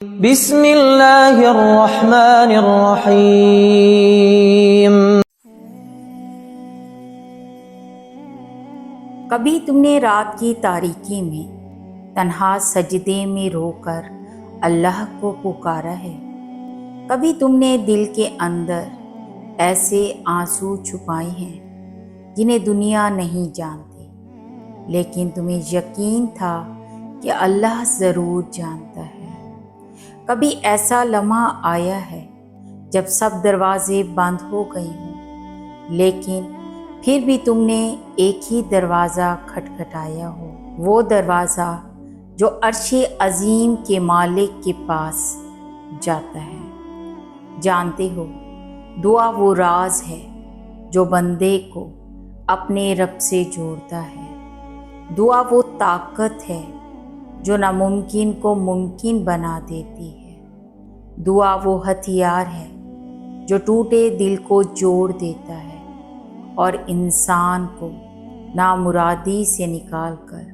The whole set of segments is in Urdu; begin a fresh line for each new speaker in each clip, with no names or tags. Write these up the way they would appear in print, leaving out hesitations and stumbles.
بسم اللہ الرحمن الرحیم۔
کبھی تم نے رات کی تاریکی میں تنہا سجدے میں رو کر اللہ کو پکارا ہے؟ کبھی تم نے دل کے اندر ایسے آنسو چھپائے ہیں جنہیں دنیا نہیں جانتی، لیکن تمہیں یقین تھا کہ اللہ ضرور جانتا ہے؟ کبھی ایسا لمحہ آیا ہے جب سب دروازے بند ہو گئے ہوں، لیکن پھر بھی تم نے ایک ہی دروازہ کھٹکھٹایا ہو، وہ دروازہ جو عرش عظیم کے مالک کے پاس جاتا ہے؟ جانتے ہو، دعا وہ راز ہے جو بندے کو اپنے رب سے جوڑتا ہے۔ دعا وہ طاقت ہے جو ناممکن کو ممکن بنا دیتی ہے۔ دعا وہ ہتھیار ہے جو ٹوٹے دل کو جوڑ دیتا ہے اور انسان کو نامرادی سے نکال کر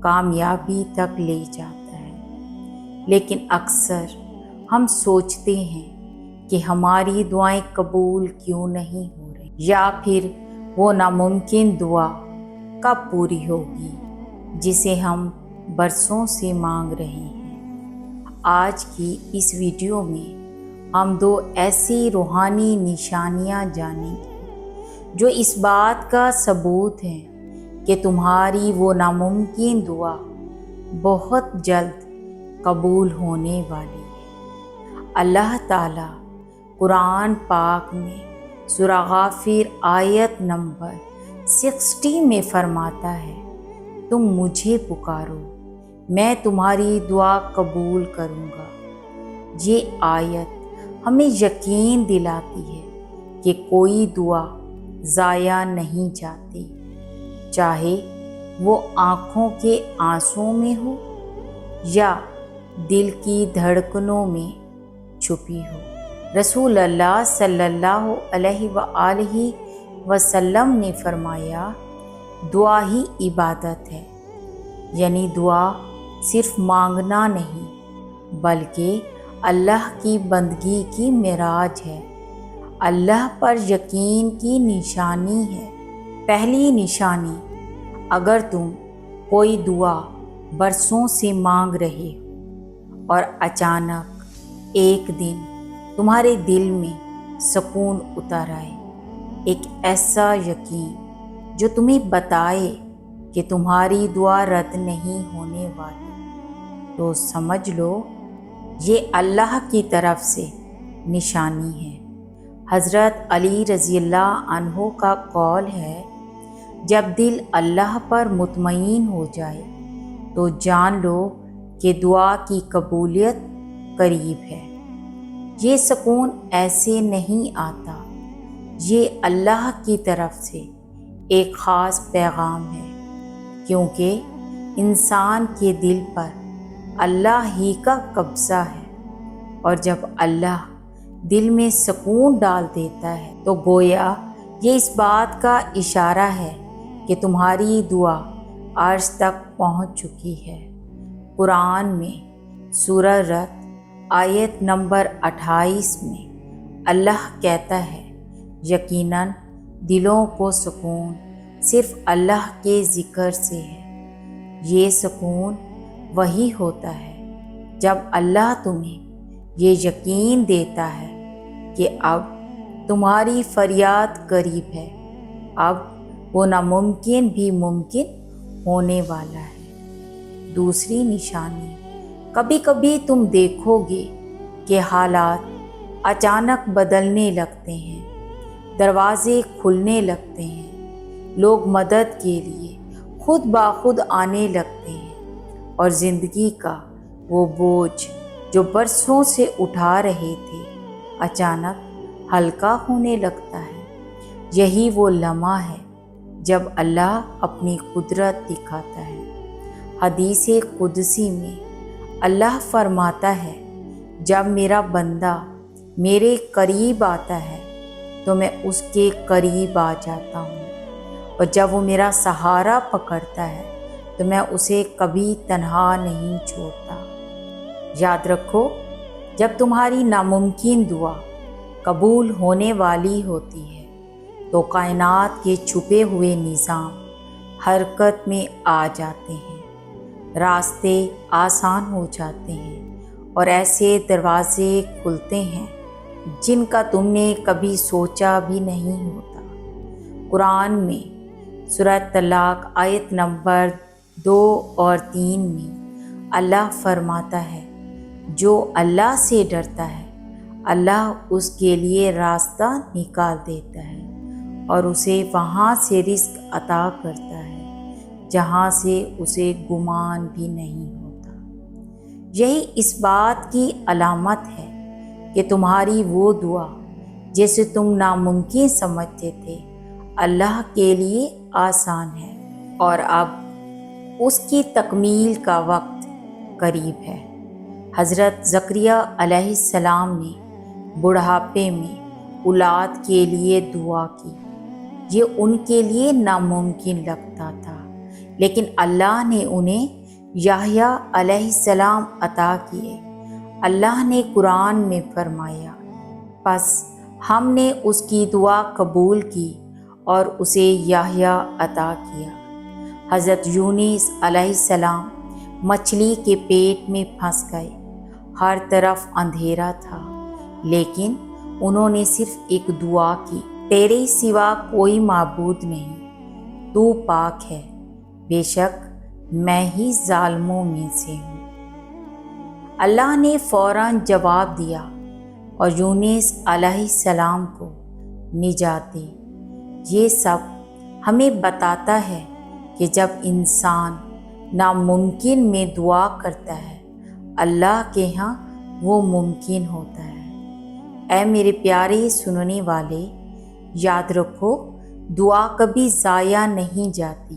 کامیابی تک لے جاتا ہے۔ لیکن اکثر ہم سوچتے ہیں کہ ہماری دعائیں قبول کیوں نہیں ہو رہی، یا پھر وہ ناممکن دعا کب پوری ہوگی جسے ہم برسوں سے مانگ رہے ہیں۔ آج کی اس ویڈیو میں ہم دو ایسی روحانی نشانیاں جانیں گے جو اس بات کا ثبوت ہے کہ تمہاری وہ ناممکن دعا بہت جلد قبول ہونے والی ہے۔ اللہ تعالیٰ قرآن پاک میں سورہ غافر آیت نمبر 60 میں فرماتا ہے، تم مجھے پکارو میں تمہاری دعا قبول کروں گا۔ یہ آیت ہمیں یقین دلاتی ہے کہ کوئی دعا ضائع نہیں جاتی، چاہے وہ آنکھوں کے آنسوں میں ہو یا دل کی دھڑکنوں میں چھپی ہو۔ رسول اللہ صلی اللہ علیہ وآلہ وسلم نے فرمایا، دعا ہی عبادت ہے، یعنی دعا صرف مانگنا نہیں بلکہ اللہ کی بندگی کی معراج ہے، اللہ پر یقین کی نشانی ہے۔ پہلی نشانی، اگر تم کوئی دعا برسوں سے مانگ رہے ہو اور اچانک ایک دن تمہارے دل میں سکون اتر آئے، ایک ایسا یقین جو تمہیں بتائے کہ تمہاری دعا رد نہیں ہونے والی، تو سمجھ لو یہ اللہ کی طرف سے نشانی ہے۔ حضرت علی رضی اللہ عنہ کا قول ہے، جب دل اللہ پر مطمئن ہو جائے تو جان لو کہ دعا کی قبولیت قریب ہے۔ یہ سکون ایسے نہیں آتا، یہ اللہ کی طرف سے ایک خاص پیغام ہے، کیونکہ انسان کے دل پر اللہ ہی کا قبضہ ہے، اور جب اللہ دل میں سکون ڈال دیتا ہے تو گویا یہ اس بات کا اشارہ ہے کہ تمہاری دعا عرش تک پہنچ چکی ہے۔ قرآن میں سورہ رد آیت نمبر 28 میں اللہ کہتا ہے، یقیناً دلوں کو سکون صرف اللہ کے ذکر سے ہے۔ یہ سکون وہی ہوتا ہے جب اللہ تمہیں یہ یقین دیتا ہے کہ اب تمہاری فریاد قریب ہے، اب وہ ناممکن بھی ممکن ہونے والا ہے۔ دوسری نشانی، کبھی کبھی تم دیکھو گے کہ حالات اچانک بدلنے لگتے ہیں، دروازے کھلنے لگتے ہیں، لوگ مدد کے لیے خود بخود آنے لگتے ہیں، اور زندگی کا وہ بوجھ جو برسوں سے اٹھا رہے تھے اچانک ہلکا ہونے لگتا ہے۔ یہی وہ لمحہ ہے جب اللہ اپنی قدرت دکھاتا ہے۔ حدیث قدسی میں اللہ فرماتا ہے، جب میرا بندہ میرے قریب آتا ہے تو میں اس کے قریب آ جاتا ہوں، اور جب وہ میرا سہارا پکڑتا ہے تو میں اسے کبھی تنہا نہیں چھوڑتا۔ یاد رکھو، جب تمہاری ناممکن دعا قبول ہونے والی ہوتی ہے تو کائنات کے چھپے ہوئے نظام حرکت میں آ جاتے ہیں، راستے آسان ہو جاتے ہیں اور ایسے دروازے کھلتے ہیں جن کا تم نے کبھی سوچا بھی نہیں ہوتا۔ قرآن میں سورہ طلاق آیت نمبر 2 اور 3 میں اللہ فرماتا ہے، جو اللہ سے ڈرتا ہے اللہ اس کے لیے راستہ نکال دیتا ہے اور اسے وہاں سے رزق عطا کرتا ہے جہاں سے اسے گمان بھی نہیں ہوتا۔ یہی اس بات کی علامت ہے کہ تمہاری وہ دعا جسے تم ناممکن سمجھتے تھے اللہ کے لیے آسان ہے اور اب اس کی تکمیل کا وقت قریب ہے۔ حضرت زکریا علیہ السلام نے بڑھاپے میں اولاد کے لیے دعا کی۔ یہ ان کے لیے ناممکن لگتا تھا، لیکن اللہ نے انہیں یحییٰ علیہ السلام عطا کیے۔ اللہ نے قرآن میں فرمایا، پس ہم نے اس کی دعا قبول کی اور اسے یحییٰ عطا کیا۔ حضرت یونس علیہ السلام مچھلی کے پیٹ میں پھنس گئے، ہر طرف اندھیرا تھا، لیکن انہوں نے صرف ایک دعا کی، تیرے سوا کوئی معبود نہیں، تو پاک ہے، بے شک میں ہی ظالموں میں سے ہوں۔ اللہ نے فوراً جواب دیا اور یونس علیہ السلام کو نجات دی۔ یہ سب ہمیں بتاتا ہے کہ جب انسان ناممکن میں دعا کرتا ہے اللہ کے ہاں وہ ممکن ہوتا ہے۔ اے میرے پیارے سننے والے، یاد رکھو، دعا کبھی ضائع نہیں جاتی،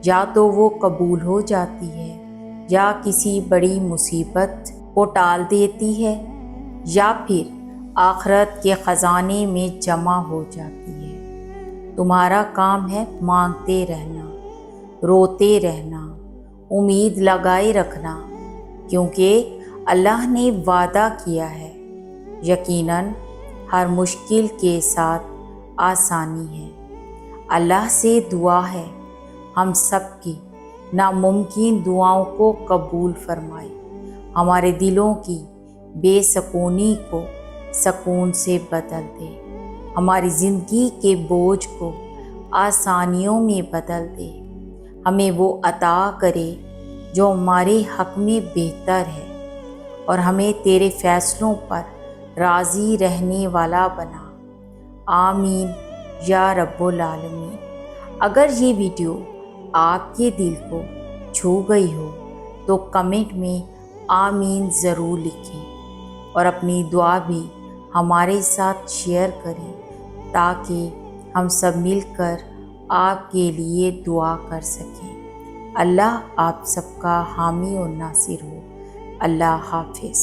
یا تو وہ قبول ہو جاتی ہے یا کسی بڑی مصیبت کو ٹال دیتی ہے، یا پھر آخرت کے خزانے میں جمع ہو جاتی ہے۔ تمہارا کام ہے مانگتے رہنا، روتے رہنا، امید لگائے رکھنا، کیونکہ اللہ نے وعدہ کیا ہے، یقیناً ہر مشکل کے ساتھ آسانی ہے۔ اللہ سے دعا ہے ہم سب کی ناممکن دعاؤں کو قبول فرمائے، ہمارے دلوں کی بے سکونی کو سکون سے بدل دے، ہماری زندگی کے بوجھ کو آسانیوں میں بدل دے، ہمیں وہ عطا کرے جو ہمارے حق میں بہتر ہے، اور ہمیں تیرے فیصلوں پر راضی رہنے والا بنا۔ آمین یا رب العالمین۔ اگر یہ ویڈیو آپ کے دل کو چھو گئی ہو تو کمنٹ میں آمین ضرور لکھیں اور اپنی دعا بھی ہمارے ساتھ شیئر کریں تاکہ ہم سب مل کر آپ کے لیے دعا کر سکیں۔ اللہ آپ سب کا حامی و ناصر ہو۔ اللہ حافظ۔